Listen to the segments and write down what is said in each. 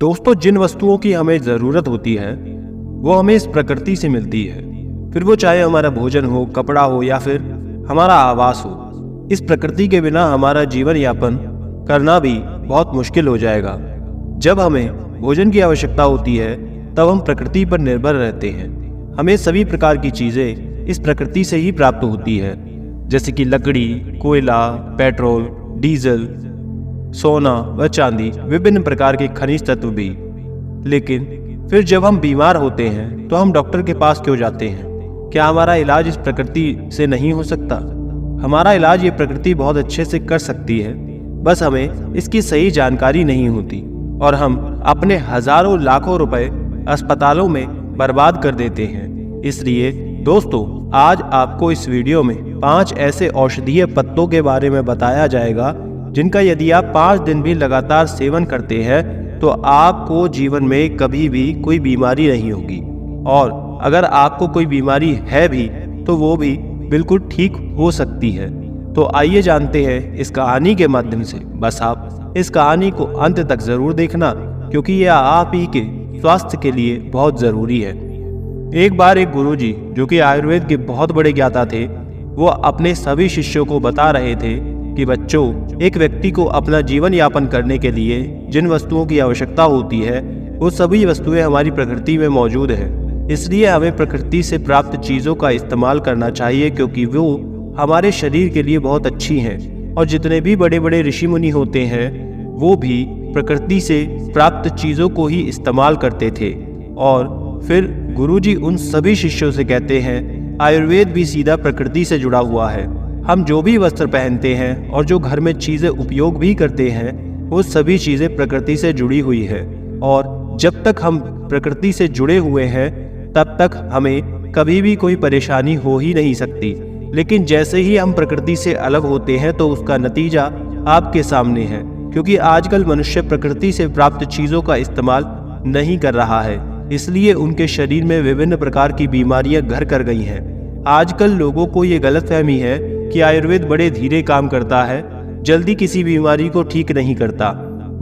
दोस्तों, जिन वस्तुओं की हमें ज़रूरत होती है वो हमें इस प्रकृति से मिलती है। फिर वो चाहे हमारा भोजन हो, कपड़ा हो या फिर हमारा आवास हो। इस प्रकृति के बिना हमारा जीवन यापन करना भी बहुत मुश्किल हो जाएगा। जब हमें भोजन की आवश्यकता होती है तब हम प्रकृति पर निर्भर रहते हैं। हमें सभी प्रकार की चीज़ें इस प्रकृति से ही प्राप्त होती है, जैसे कि लकड़ी, कोयला, पेट्रोल, डीजल, सोना व चांदी, विभिन्न प्रकार के खनिज तत्व भी। लेकिन फिर जब हम बीमार होते हैं तो हम डॉक्टर के पास क्यों जाते हैं? क्या हमारा इलाज इस प्रकृति से नहीं हो सकता? हमारा इलाज ये प्रकृति बहुत अच्छे से कर सकती है, बस हमें इसकी सही जानकारी नहीं होती और हम अपने हजारों लाखों रुपए अस्पतालों में बर्बाद कर देते हैं। इसलिए दोस्तों, आज आपको इस वीडियो में 5 ऐसे औषधीय पत्तों के बारे में बताया जाएगा जिनका यदि आप 5 दिन भी लगातार सेवन करते हैं तो आपको जीवन में कभी भी कोई बीमारी नहीं होगी, और अगर आपको कोई बीमारी है भी तो वो भी बिल्कुल ठीक हो सकती है। तो आइए जानते हैं इस कहानी के माध्यम से। बस आप इस कहानी को अंत तक जरूर देखना, क्योंकि यह आप ही के स्वास्थ्य के लिए बहुत जरूरी है। एक बार एक गुरुजी, जो कि आयुर्वेद के बहुत बड़े ज्ञाता थे, वो अपने सभी शिष्यों को बता रहे थे कि बच्चों, एक व्यक्ति को अपना जीवन यापन करने के लिए जिन वस्तुओं की आवश्यकता होती है वो सभी वस्तुएं हमारी प्रकृति में मौजूद है। इसलिए हमें प्रकृति से प्राप्त चीज़ों का इस्तेमाल करना चाहिए, क्योंकि वो हमारे शरीर के लिए बहुत अच्छी हैं। और जितने भी बड़े बड़े ऋषि मुनि होते हैं वो भी प्रकृति से प्राप्त चीज़ों को ही इस्तेमाल करते थे। और फिर गुरुजी उन सभी शिष्यों से कहते हैं, आयुर्वेद भी सीधा प्रकृति से जुड़ा हुआ है। हम जो भी वस्त्र पहनते हैं और जो घर में चीज़ें उपयोग भी करते हैं वो सभी चीज़ें प्रकृति से जुड़ी हुई है। और जब तक हम प्रकृति से जुड़े हुए हैं तब तक हमें कभी भी कोई परेशानी हो ही नहीं सकती। लेकिन जैसे ही हम प्रकृति से अलग होते हैं तो उसका नतीजा आपके सामने है, क्योंकि आजकल मनुष्य प्रकृति से प्राप्त चीज़ों का इस्तेमाल नहीं कर रहा है। इसलिए उनके शरीर में विभिन्न प्रकार की बीमारियां घर कर गई हैं। आजकल लोगों को ये गलतफहमी है कि आयुर्वेद बड़े धीरे काम करता है, जल्दी किसी बीमारी को ठीक नहीं करता।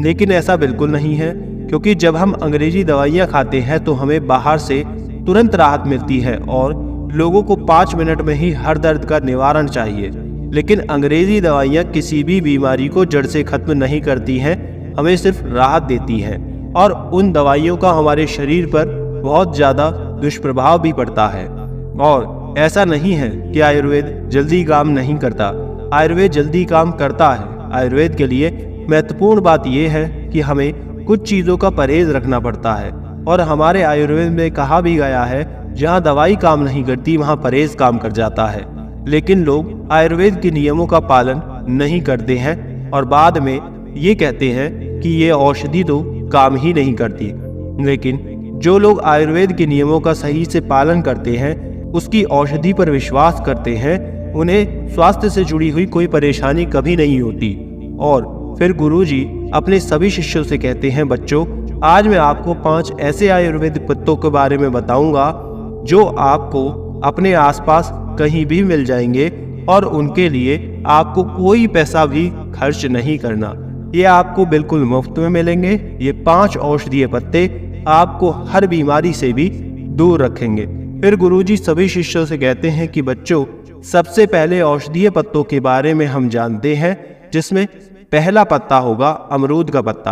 लेकिन ऐसा बिल्कुल नहीं है, क्योंकि जब हम अंग्रेजी दवाइयाँ खाते हैं तो हमें बाहर से तुरंत राहत मिलती है और लोगों को 5 मिनट में ही हर दर्द का निवारण चाहिए। लेकिन अंग्रेजी दवाइयाँ किसी भी बीमारी को जड़ से खत्म नहीं करती हैं, हमें सिर्फ राहत देती हैं। और उन दवाइयों का हमारे शरीर पर बहुत ज़्यादा दुष्प्रभाव भी पड़ता है। और ऐसा नहीं है कि आयुर्वेद जल्दी काम नहीं करता, आयुर्वेद जल्दी काम करता है। आयुर्वेद के लिए महत्वपूर्ण बात यह है कि हमें कुछ चीज़ों का परहेज रखना पड़ता है। और हमारे आयुर्वेद में कहा भी गया है, जहाँ दवाई काम नहीं करती वहाँ परहेज काम कर जाता है। लेकिन लोग आयुर्वेद के नियमों का पालन नहीं करते हैं और बाद में ये कहते हैं कि ये औषधि तो काम ही नहीं करती। लेकिन जो लोग आयुर्वेद के नियमों का सही से पालन करते हैं, उसकी औषधि पर विश्वास करते हैं, उन्हें स्वास्थ्य से जुड़ी हुई कोई परेशानी कभी नहीं होती। और फिर गुरुजी अपने सभी शिष्यों से कहते हैं, बच्चों, आज मैं आपको 5 ऐसे आयुर्वेदिक पत्तों के बारे में बताऊंगा जो आपको अपने आसपास कहीं भी मिल जाएंगे और उनके लिए आपको कोई पैसा भी खर्च नहीं करना। ये आपको बिल्कुल मुफ्त में मिलेंगे। ये 5 औषधीय पत्ते आपको हर बीमारी से भी दूर रखेंगे। फिर गुरुजी सभी शिष्यों से कहते हैं कि बच्चों, सबसे पहले औषधीय पत्तों के बारे में हम जानते हैं, जिसमें पहला पत्ता होगा अमरूद का पत्ता।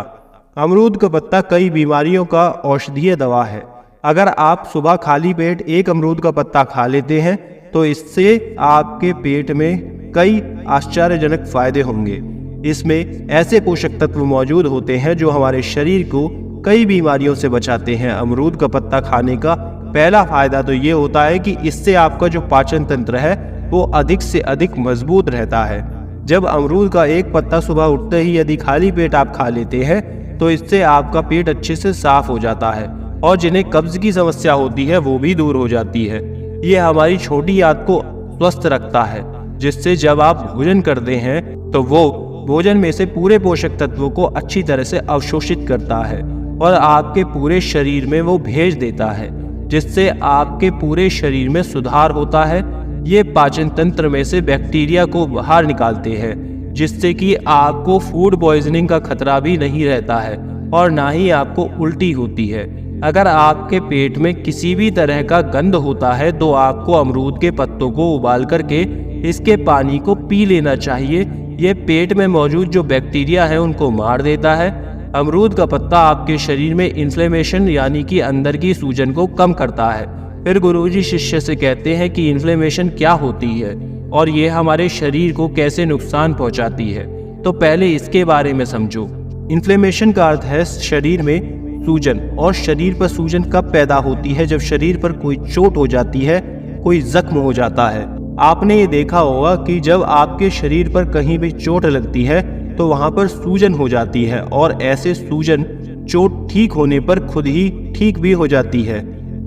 अमरूद का पत्ता कई बीमारियों का औषधीय दवा है। अगर आप सुबह खाली पेट एक अमरूद का पत्ता खा लेते हैं तो इससे आपके पेट में कई आश्चर्यजनक फायदे होंगे। इसमें ऐसे पोषक तत्व मौजूद होते हैं जो हमारे शरीर को कई बीमारियों से बचाते हैं। अमरूद का पत्ता खाने का पहला फायदा तो ये होता है कि इससे आपका जो पाचन तंत्र है वो अधिक से अधिक मजबूत रहता है। जब अमरूद का एक पत्ता सुबह उठते ही यदि खाली पेट आप खा लेते हैं तो इससे आपका पेट अच्छे से साफ हो जाता है और जिन्हें कब्ज की समस्या होती है वो भी दूर हो जाती है। ये हमारी छोटी आंत को स्वस्थ रखता है, जिससे जब आप भोजन करते हैं तो वो भोजन में से पूरे पोषक तत्वों को अच्छी तरह से अवशोषित करता है और आपके पूरे शरीर में वो भेज देता है, जिससे आपके पूरे शरीर में सुधार होता है। ये पाचन तंत्र में से बैक्टीरिया को बाहर निकालते हैं, जिससे कि आपको फूड पॉइजनिंग का खतरा भी नहीं रहता है। और ना ही आपको उल्टी होती है। अगर आपके पेट में किसी भी तरह का गंध होता है तो आपको अमरूद के पत्तों को उबाल करके इसके पानी को पी लेना चाहिए। ये पेट में मौजूद जो बैक्टीरिया है उनको मार देता है। अमरूद का पत्ता आपके शरीर में इन्फ्लेमेशन यानी कि अंदर की सूजन को कम करता है। फिर गुरुजी शिष्य से कहते हैं कि इन्फ्लेमेशन क्या होती है और ये हमारे शरीर को कैसे नुकसान पहुंचाती है। तो पहले इसके बारे में समझो। इन्फ्लेमेशन का अर्थ है शरीर में सूजन। और शरीर पर सूजन कब पैदा होती है? जब शरीर पर कोई चोट हो जाती है, कोई जख्म हो जाता है। आपने ये देखा होगा कि जब आपके शरीर पर कहीं भी चोट लगती है तो वहां पर सूजन हो जाती है, और ऐसे सूजन चोट ठीक होने पर खुद ही ठीक भी हो जाती है।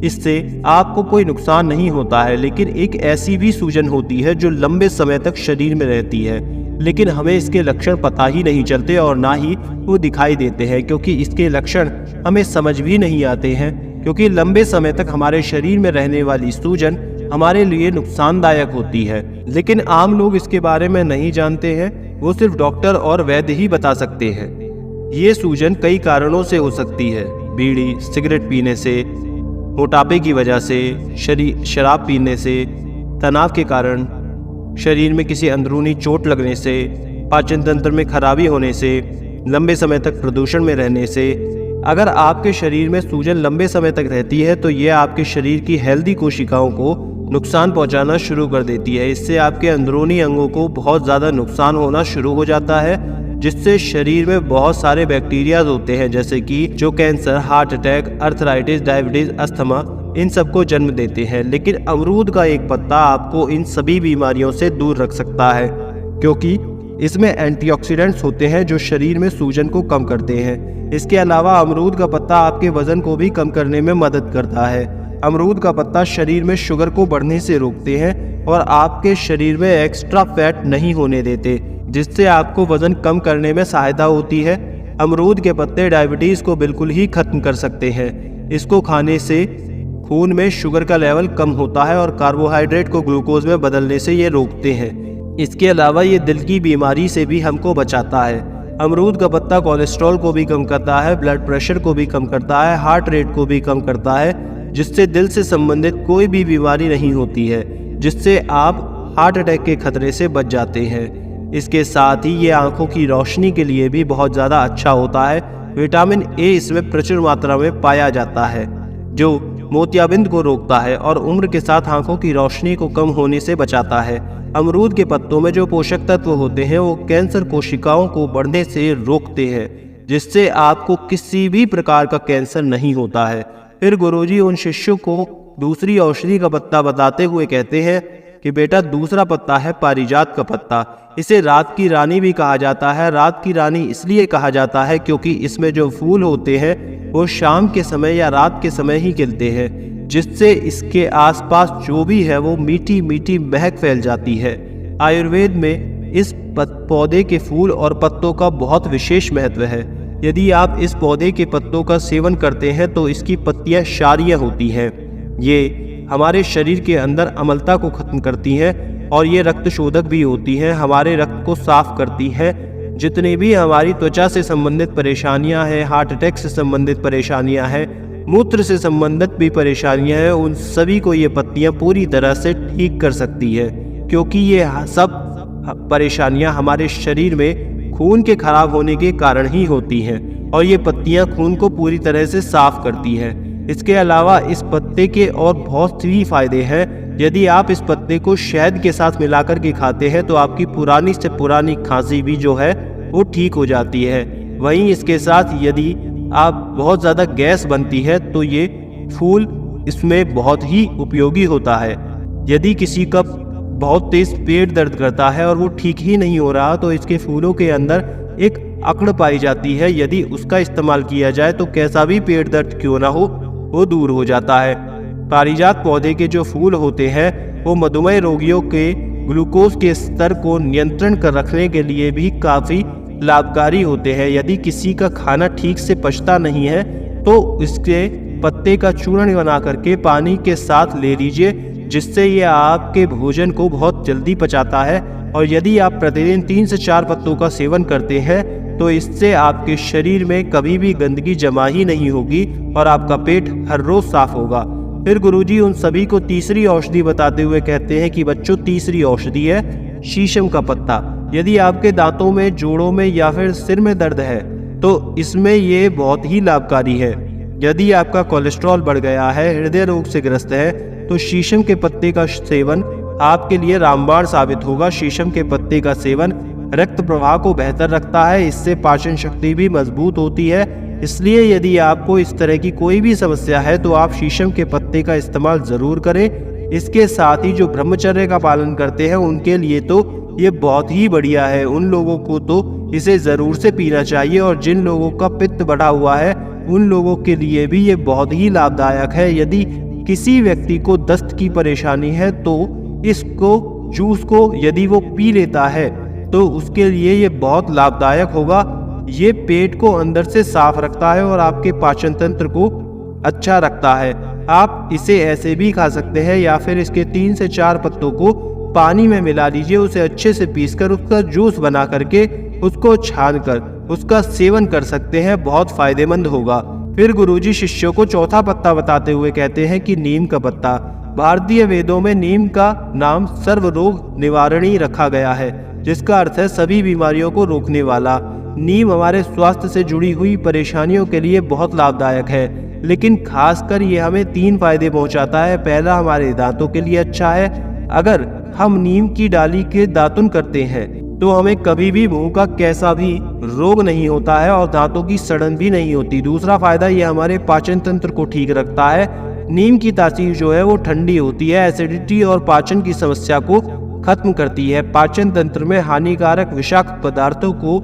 इससे आपको कोई नुकसान नहीं होता है। लेकिन एक ऐसी भी सूजन होती है जो लंबे समय तक शरीर में रहती है, लेकिन हमें इसके लक्षण पता ही नहीं चलते और ना ही वो दिखाई देते हैं, क्योंकि इसके लक्षण हमें समझ भी नहीं आते हैं। क्योंकि लंबे समय तक हमारे शरीर में रहने वाली सूजन हमारे लिए नुकसानदायक होती है, लेकिन आम लोग इसके बारे में नहीं जानते हैं। वो सिर्फ डॉक्टर और वैद्य ही बता सकते हैं। ये सूजन कई कारणों से हो सकती है। बीड़ी सिगरेट पीने से, मोटापे की वजह से, शराब पीने से, तनाव के कारण, शरीर में किसी अंदरूनी चोट लगने से, पाचन तंत्र में खराबी होने से, लंबे समय तक प्रदूषण में रहने से। अगर आपके शरीर में सूजन लंबे समय तक रहती है तो यह आपके शरीर की हेल्दी कोशिकाओं को नुकसान पहुंचाना शुरू कर देती है। इससे आपके अंदरूनी अंगों को बहुत ज़्यादा नुकसान होना शुरू हो जाता है, जिससे शरीर में बहुत सारे बैक्टीरियाज होते हैं, जैसे कि जो cancer, heart attack, arthritis, diabetes, asthma, इन सबको जन्म देते हैं। लेकिन अमरूद का एक पत्ता आपको इन सभी बीमारियों से दूर रख सकता है, क्योंकि इसमें एंटीऑक्सीडेंट्स होते हैं जो शरीर में सूजन को कम करते हैं। इसके अलावा अमरूद का पत्ता आपके वजन को भी कम करने में मदद करता है। अमरूद का पत्ता शरीर में शुगर को बढ़ने से रोकते हैं और आपके शरीर में एक्स्ट्रा फैट नहीं होने देते, जिससे आपको वजन कम करने में सहायता होती है। अमरूद के पत्ते डायबिटीज को बिल्कुल ही खत्म कर सकते हैं। इसको खाने से खून में शुगर का लेवल कम होता है और कार्बोहाइड्रेट को ग्लूकोज में बदलने से ये रोकते हैं। इसके अलावा ये दिल की बीमारी से भी हमको बचाता है। अमरूद का पत्ता कोलेस्ट्रॉल को भी कम करता है, ब्लड प्रेशर को भी कम करता है, हार्ट रेट को भी कम करता है, जिससे दिल से संबंधित कोई भी बीमारी नहीं होती है, जिससे आप हार्ट अटैक के खतरे से बच जाते हैं। इसके साथ ही ये आंखों की रोशनी के लिए भी बहुत ज़्यादा अच्छा होता है। विटामिन ए इसमें प्रचुर मात्रा में पाया जाता है, जो मोतियाबिंद को रोकता है और उम्र के साथ आंखों की रोशनी को कम होने से बचाता है। अमरूद के पत्तों में जो पोषक तत्व होते हैं वो कैंसर कोशिकाओं को बढ़ने से रोकते हैं, जिससे आपको किसी भी प्रकार का कैंसर नहीं होता है। फिर गुरुजी उन शिष्यों को दूसरी औषधि का पत्ता बताते हुए कहते हैं कि बेटा, दूसरा पत्ता है पारिजात का पत्ता। इसे रात की रानी भी कहा जाता है। रात की रानी इसलिए कहा जाता है क्योंकि इसमें जो फूल होते हैं वो शाम के समय या रात के समय ही खिलते हैं, जिससे इसके आसपास जो भी है वो मीठी मीठी महक फैल जाती है। आयुर्वेद में इस पौधे के फूल और पत्तों का बहुत विशेष महत्व है। यदि आप इस पौधे के पत्तों का सेवन करते हैं तो इसकी पत्तियां क्षारीय होती हैं। ये हमारे शरीर के अंदर अम्लता को खत्म करती हैं और ये रक्त शोधक भी होती हैं, हमारे रक्त को साफ करती हैं। जितनी भी हमारी त्वचा से संबंधित परेशानियां हैं, हार्ट अटैक से संबंधित परेशानियां हैं, मूत्र से संबंधित भी परेशानियां हैं, उन सभी को ये पत्तियां पूरी तरह से ठीक कर सकती है, क्योंकि ये सब परेशानियां हमारे शरीर में खून के खराब होने के कारण ही होती हैं और ये पत्तियां खून को पूरी तरह से साफ करती हैं। इसके अलावा इस पत्ते के और बहुत सी फायदे हैं। यदि आप इस पत्ते को शहद के साथ मिलाकर के खाते हैं तो आपकी पुरानी से पुरानी खांसी भी जो है वो ठीक हो जाती है। वहीं इसके साथ यदि आप बहुत ज़्यादा गैस बनती है तो ये फूल इसमें बहुत ही उपयोगी होता है। यदि किसी का बहुत तेज पेट दर्द करता है और वो ठीक ही नहीं हो रहा तो इसके फूलों के अंदर एक अकड़ पाई जाती है। यदि उसका इस्तेमाल किया जाए तो कैसा भी पेट दर्द क्यों ना हो वो दूर हो जाता है। पारिजात पौधे के जो फूल होते हैं वो मधुमेह रोगियों के ग्लूकोज के स्तर को नियंत्रण कर रखने के लिए भी काफ़ी लाभकारी होते हैं। यदि किसी का खाना ठीक से पचता नहीं है तो इसके पत्ते का चूर्ण बना करके पानी के साथ ले लीजिए, जिससे ये आपके भोजन को बहुत जल्दी पचाता है। और यदि आप प्रतिदिन 3 से 4 पत्तों का सेवन करते हैं तो इससे आपके शरीर में कभी भी गंदगी जमा ही नहीं होगी और आपका पेट हर रोज साफ होगा। फिर गुरुजी उन सभी को तीसरी औषधि बताते हुए कहते हैं कि बच्चों, तीसरी औषधि है शीशम का पत्ता। यदि आपके दांतों में, जोड़ों में या फिर सिर में दर्द है तो इसमें ये बहुत ही लाभकारी है। यदि आपका कोलेस्ट्रॉल बढ़ गया है, हृदय रोग से ग्रस्त है, तो शीशम के पत्ते का सेवन आपके लिए रामबाण साबित होगा। शीशम के पत्ते का सेवन रक्त प्रवाह को बेहतर रखता है, इससे पाचन शक्ति भी मजबूत होती है। इसलिए यदि आपको इस तरह की कोई भी समस्या है तो आप शीशम के पत्ते का इस्तेमाल जरूर करें। इसके साथ ही जो ब्रह्मचर्य का पालन करते हैं उनके लिए तो ये बहुत ही बढ़िया है। उन लोगों को तो इसे जरूर से पीना चाहिए, और जिन लोगों का पित्त बढ़ा हुआ है उन लोगों के लिए भी ये बहुत ही लाभदायक है। यदि किसी व्यक्ति को दस्त की परेशानी है तो इसको जूस को यदि वो पी लेता है तो उसके लिए ये बहुत लाभदायक होगा। ये पेट को अंदर से साफ रखता है और आपके पाचन तंत्र को अच्छा रखता है। आप इसे ऐसे भी खा सकते हैं या फिर इसके 3 से 4 पत्तों को पानी में मिला लीजिए, उसे अच्छे से पीसकर उसका जूस बना करके उसको छानकर उसका सेवन कर सकते हैं, बहुत फायदेमंद होगा। फिर गुरुजी शिष्यों को चौथा पत्ता बताते हुए कहते हैं कि नीम का पत्ता। भारतीय वेदों में नीम का नाम सर्व रोग निवारणी रखा गया है, जिसका अर्थ है सभी बीमारियों को रोकने वाला। नीम हमारे स्वास्थ्य से जुड़ी हुई परेशानियों के लिए बहुत लाभदायक है, लेकिन खासकर ये हमें 3 फायदे पहुंचाता है। पहला, हमारे दांतों के लिए अच्छा है। अगर हम नीम की डाली के दातुन करते हैं तो हमें कभी भी मुंह का कैसा भी रोग नहीं होता है और दांतों की सड़न भी नहीं होती। दूसरा फायदा, ये हमारे पाचन तंत्र को ठीक रखता है। नीम की तासीर जो है वो ठंडी होती है, एसिडिटी और पाचन की समस्या को खत्म करती है। पाचन तंत्र में हानिकारक विषाक्त पदार्थों को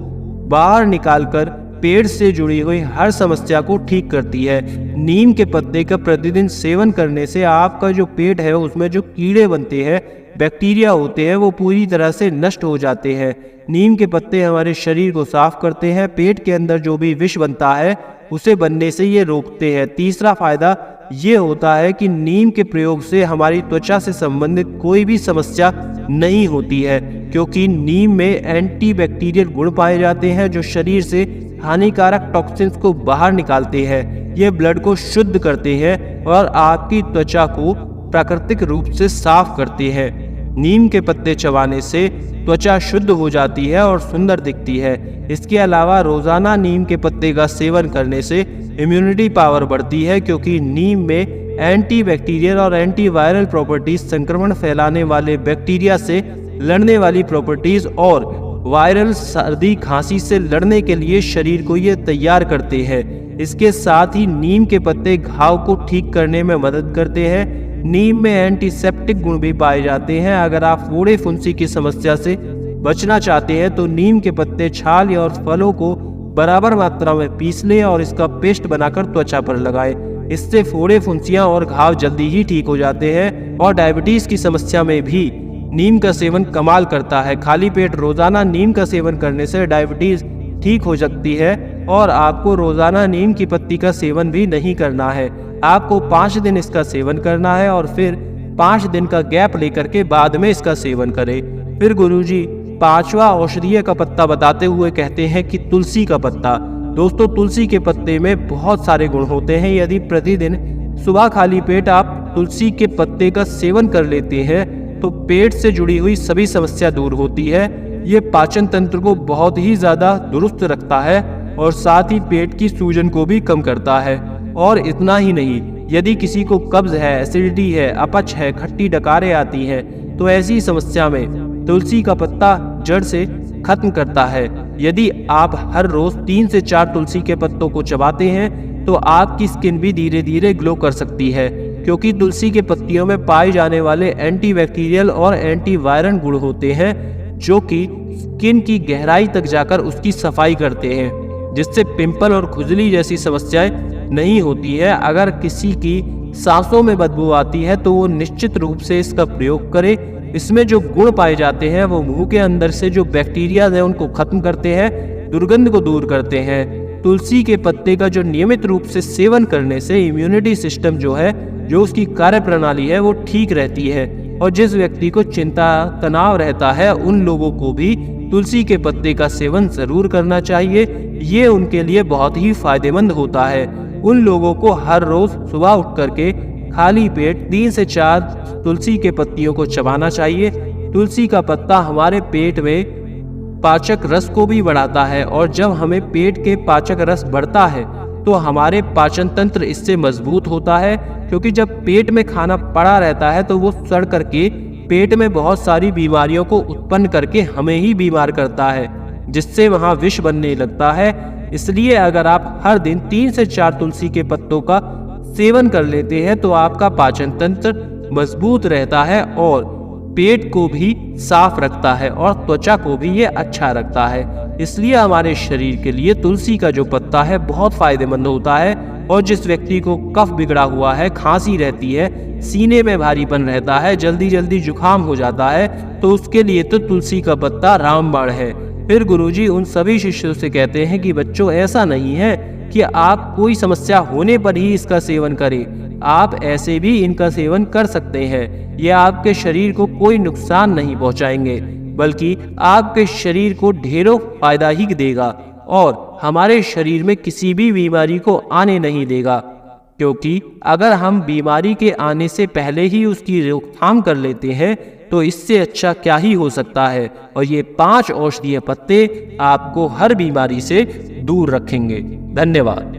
बाहर निकालकर पेट से जुड़ी हुई हर समस्या को ठीक करती है। नीम के पत्ते का प्रतिदिन सेवन करने से आपका जो पेट है उसमें जो कीड़े बनते हैं, बैक्टीरिया होते हैं, वो पूरी तरह से नष्ट हो जाते हैं। नीम के पत्ते हमारे शरीर को साफ करते हैं। पेट के अंदर जो भी विष बनता है उसे बनने से ये रोकते हैं। तीसरा फायदा ये होता है कि नीम के प्रयोग से हमारी त्वचा से संबंधित कोई भी समस्या नहीं होती है, क्योंकि नीम में एंटीबैक्टीरियल गुण पाए जाते हैं जो शरीर से हानिकारक टॉक्सिन्स को बाहर निकालते हैं। ये ब्लड को शुद्ध करते हैं और आपकी त्वचा को प्राकृतिक रूप से साफ करते हैं। नीम के पत्ते चबाने से त्वचा शुद्ध हो जाती है और सुंदर दिखती है। इसके अलावा रोजाना नीम के पत्ते का सेवन करने से इम्यूनिटी पावर बढ़ती है, क्योंकि नीम में एंटीबैक्टीरियल और एंटीवायरल प्रॉपर्टीज, संक्रमण फैलाने वाले बैक्टीरिया से लड़ने वाली प्रॉपर्टीज और वायरल सर्दी खांसी से लड़ने के लिए शरीर को ये तैयार करते हैं। इसके साथ ही नीम के पत्ते घाव को ठीक करने में मदद करते हैं। नीम में एंटीसेप्टिक गुण भी पाए जाते हैं। अगर आप फोड़े फुंसी की समस्या से बचना चाहते हैं तो नीम के पत्ते, छाल और फलों को बराबर मात्रा में पीस लें और इसका पेस्ट बनाकर त्वचा पर लगाएं। इससे फोड़े फुंसियां और घाव जल्दी ही ठीक हो जाते हैं। और डायबिटीज की समस्या में भी नीम का सेवन कमाल करता है। खाली पेट रोजाना नीम का सेवन करने से डायबिटीज ठीक हो सकती है और आपको रोजाना नीम की पत्ती का सेवन भी नहीं करना है। आपको 5 दिन इसका सेवन करना है और फिर 5 दिन का गैप लेकर के बाद में इसका सेवन करें। फिर गुरुजी 5वां औषधीय का पत्ता बताते हुए कहते हैं कि तुलसी का पत्ता। दोस्तों, तुलसी के पत्ते में बहुत सारे गुण होते हैं। यदि प्रतिदिन सुबह खाली पेट आप तुलसी के पत्ते का सेवन कर लेते हैं तो पेट से जुड़ी हुई सभी समस्या दूर होती है। ये पाचन तंत्र को बहुत ही ज्यादा दुरुस्त रखता है और साथ ही पेट की सूजन को भी कम करता है। और इतना ही नहीं, यदि किसी को कब्ज है, एसिडिटी है, अपच है, खट्टी डकारें आती हैं, तो ऐसी समस्या में तुलसी का पत्ता जड़ से खत्म करता है। यदि आप हर रोज 3 से 4 तुलसी के पत्तों को चबाते हैं तो आपकी स्किन भी धीरे धीरे ग्लो कर सकती है, क्योंकि तुलसी के पत्तियों में पाए जाने वाले एंटीबैक्टीरियल और एंटीवायरल गुण होते हैं जो कि स्किन की गहराई तक जाकर उसकी सफाई करते हैं, जिससे पिंपल और खुजली जैसी समस्याएं नहीं होती है। अगर किसी की सांसों में बदबू आती है तो वो निश्चित रूप से इसका प्रयोग करे। इसमें जो गुण पाए जाते हैं वो मुंह के अंदर से जो बैक्टीरिया है उनको खत्म करते हैं, दुर्गंध को दूर करते हैं। तुलसी के पत्ते का जो नियमित रूप से सेवन करने से इम्यूनिटी सिस्टम जो है जो उसकी कार्य प्रणाली है वो ठीक रहती है। और जिस व्यक्ति को चिंता तनाव रहता है उन लोगों को भी तुलसी के पत्ते का सेवन जरूर करना चाहिए। ये उनके लिए बहुत ही फायदेमंद होता है। उन लोगों को हर रोज सुबह उठ करके खाली पेट 3 से 4 तुलसी के पत्तियों को चबाना चाहिए। तुलसी का पत्ता हमारे पेट में पाचक रस को भी बढ़ाता है और जब हमें पेट के पाचक रस बढ़ता है तो हमारे पाचन तंत्र इससे मजबूत होता है, क्योंकि जब पेट में खाना पड़ा रहता है तो वो सड़ करके पेट में बहुत सारी बीमारियों को उत्पन्न करके हमें ही बीमार करता है, जिससे वहाँ विष बनने लगता है। इसलिए अगर आप हर दिन 3 से 4 तुलसी के पत्तों का सेवन कर लेते हैं तो आपका पाचन तंत्र मजबूत रहता है और पेट को भी साफ रखता है और त्वचा को भी ये अच्छा रखता है। इसलिए हमारे शरीर के लिए तुलसी का जो पत्ता है बहुत फायदेमंद होता है। और जिस व्यक्ति को कफ बिगड़ा हुआ है, खांसी रहती है, सीने में भारीपन रहता है, जल्दी जल्दी जुकाम हो जाता है, तो उसके लिए तो तुलसी का पत्ता रामबाण है। फिर गुरुजी उन सभी शिष्यों से कहते हैं कि बच्चों, ऐसा नहीं है कि आप कोई समस्या होने पर ही इसका सेवन करें, आप ऐसे भी इनका सेवन कर सकते हैं। ये आपके शरीर को कोई नुकसान नहीं पहुंचाएंगे, बल्कि आपके शरीर को ढेरों फायदा ही देगा और हमारे शरीर में किसी भी बीमारी को आने नहीं देगा। क्योंकि अगर हम बीमारी के आने से पहले ही उसकी रोकथाम कर लेते हैं तो इससे अच्छा क्या ही हो सकता है। और ये 5 औषधीय पत्ते आपको हर बीमारी से दूर रखेंगे। धन्यवाद।